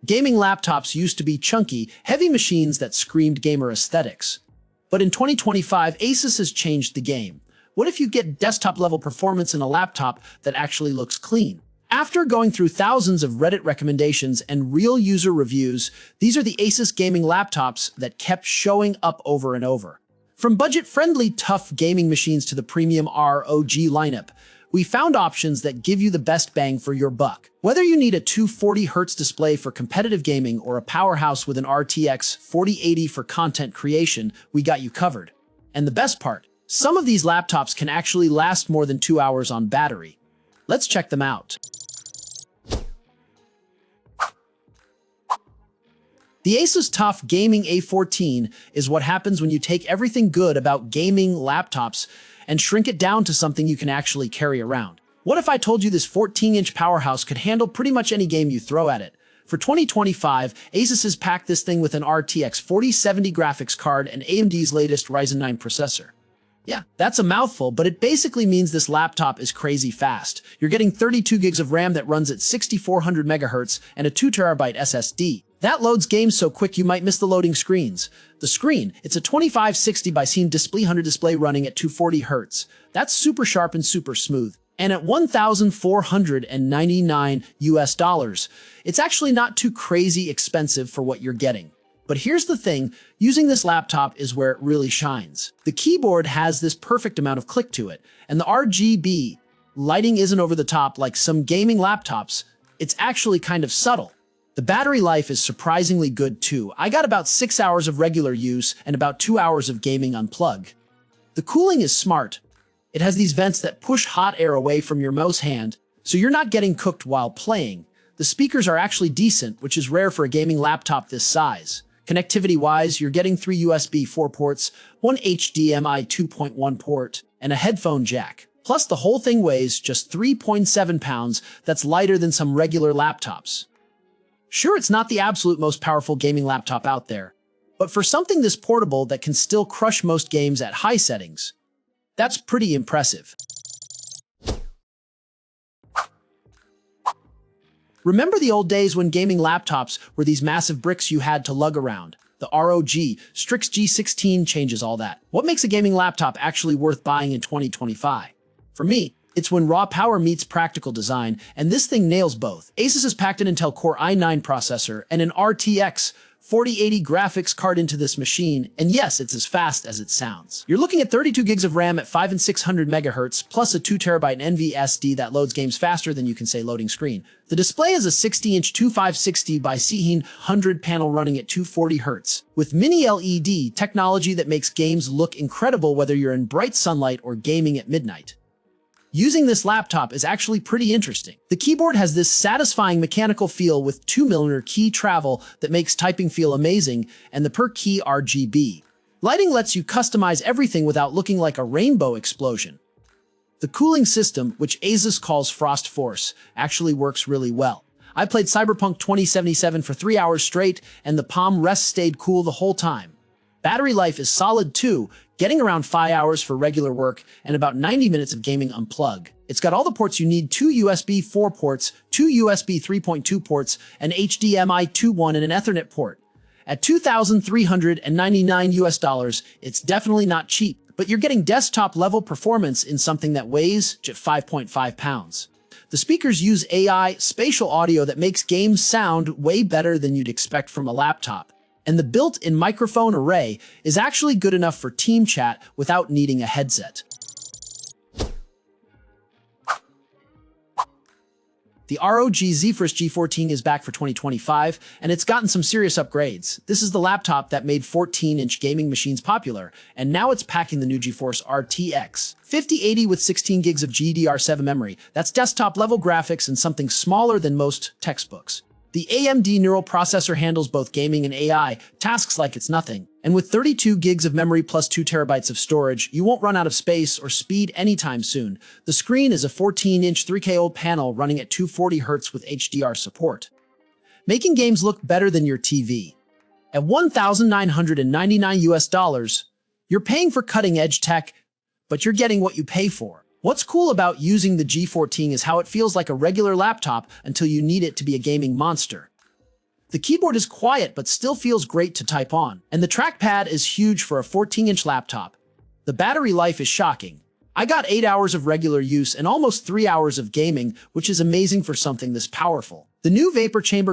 Gaming laptops used to be chunky, heavy machines that screamed gamer aesthetics. But in 2025, ASUS has changed the game. What if you get desktop-level performance in a laptop that actually looks clean? After going through thousands of Reddit recommendations and real user reviews, these are the ASUS gaming laptops that kept showing up over and over. From budget-friendly TUF gaming machines to the premium ROG lineup, we found options that give you the best bang for your buck. Whether you need a 240Hz display for competitive gaming or a powerhouse with an RTX 4080 for content creation, we got you covered. And the best part, some of these laptops can actually last more than 2 hours on battery. Let's check them out. The ASUS TUF Gaming A14 is what happens when you take everything good about gaming laptops and shrink it down to something you can actually carry around. What if I told you this 14-inch powerhouse could handle pretty much any game you throw at it? For 2025, ASUS has packed this thing with an RTX 4070 graphics card and AMD's latest Ryzen 9 processor. Yeah, that's a mouthful, but it basically means this laptop is crazy fast. You're getting 32 gigs of RAM that runs at 6400 MHz and a 2TB SSD. That loads games so quick you might miss the loading screens. The screen, it's a 2560 by scene display 100 display running at 240 Hz. That's super sharp and super smooth. And at $1,499 it's actually not too crazy expensive for what you're getting. But here's the thing, using this laptop is where it really shines. The keyboard has this perfect amount of click to it, and the RGB lighting isn't over the top like some gaming laptops. It's actually kind of subtle. The battery life is surprisingly good too. I got about 6 hours of regular use and about 2 hours of gaming unplug. The cooling is smart. It has these vents that push hot air away from your mouse hand, so you're not getting cooked while playing. The speakers are actually decent, which is rare for a gaming laptop this size. Connectivity-wise, you're getting 3 USB 4 ports, 1 HDMI 2.1 port, and a headphone jack. Plus, the whole thing weighs just 3.7 pounds. That's lighter than some regular laptops. Sure, it's not the absolute most powerful gaming laptop out there, but for something this portable that can still crush most games at high settings, that's pretty impressive. Remember the old days when gaming laptops were these massive bricks you had to lug around? The ROG Strix G16 changes all that. What makes a gaming laptop actually worth buying in 2025? For me, it's when raw power meets practical design, and this thing nails both. ASUS has packed an Intel Core i9 processor and an RTX 4080 graphics card into this machine, and yes, it's as fast as it sounds. You're looking at 32 gigs of RAM at 5 and 600 MHz, plus a 2TB NVSD that loads games faster than you can say loading screen. The display is a 60-inch 2560 by 100 panel running at 240 Hz, with mini LED technology that makes games look incredible whether you're in bright sunlight or gaming at midnight. Using this laptop is actually pretty interesting. The keyboard has this satisfying mechanical feel with 2mm key travel that makes typing feel amazing, and the per key RGB lighting lets you customize everything without looking like a rainbow explosion. The cooling system, which ASUS calls Frost Force, actually works really well. I played Cyberpunk 2077 for 3 hours straight, and the palm rest stayed cool the whole time. Battery life is solid too, getting around 5 hours for regular work and about 90 minutes of gaming unplug. It's got all the ports you need, 2 USB 4 ports, 2 USB 3.2 ports, an HDMI 2.1 and an Ethernet port. At $2,399 it's definitely not cheap, but you're getting desktop level performance in something that weighs just 5.5 pounds. The speakers use AI spatial audio that makes games sound way better than you'd expect from a laptop. And the built-in microphone array is actually good enough for team chat without needing a headset. The ROG Zephyrus G14 is back for 2025, and it's gotten some serious upgrades. This is the laptop that made 14-inch gaming machines popular, and now it's packing the new GeForce RTX 5080 with 16 gigs of GDDR7 memory. That's desktop-level graphics and something smaller than most textbooks. The AMD neural processor handles both gaming and AI tasks like it's nothing. And with 32 gigs of memory plus 2 terabytes of storage, you won't run out of space or speed anytime soon. The screen is a 14-inch 3K OLED panel running at 240 Hz with HDR support, making games look better than your TV. At $1,999, you're paying for cutting-edge tech, but you're getting what you pay for. What's cool about using the G14 is how it feels like a regular laptop until you need it to be a gaming monster. The keyboard is quiet but still feels great to type on, and the trackpad is huge for a 14-inch laptop. The battery life is shocking. I got 8 hours of regular use and almost 3 hours of gaming, which is amazing for something this powerful. The new vapor chamber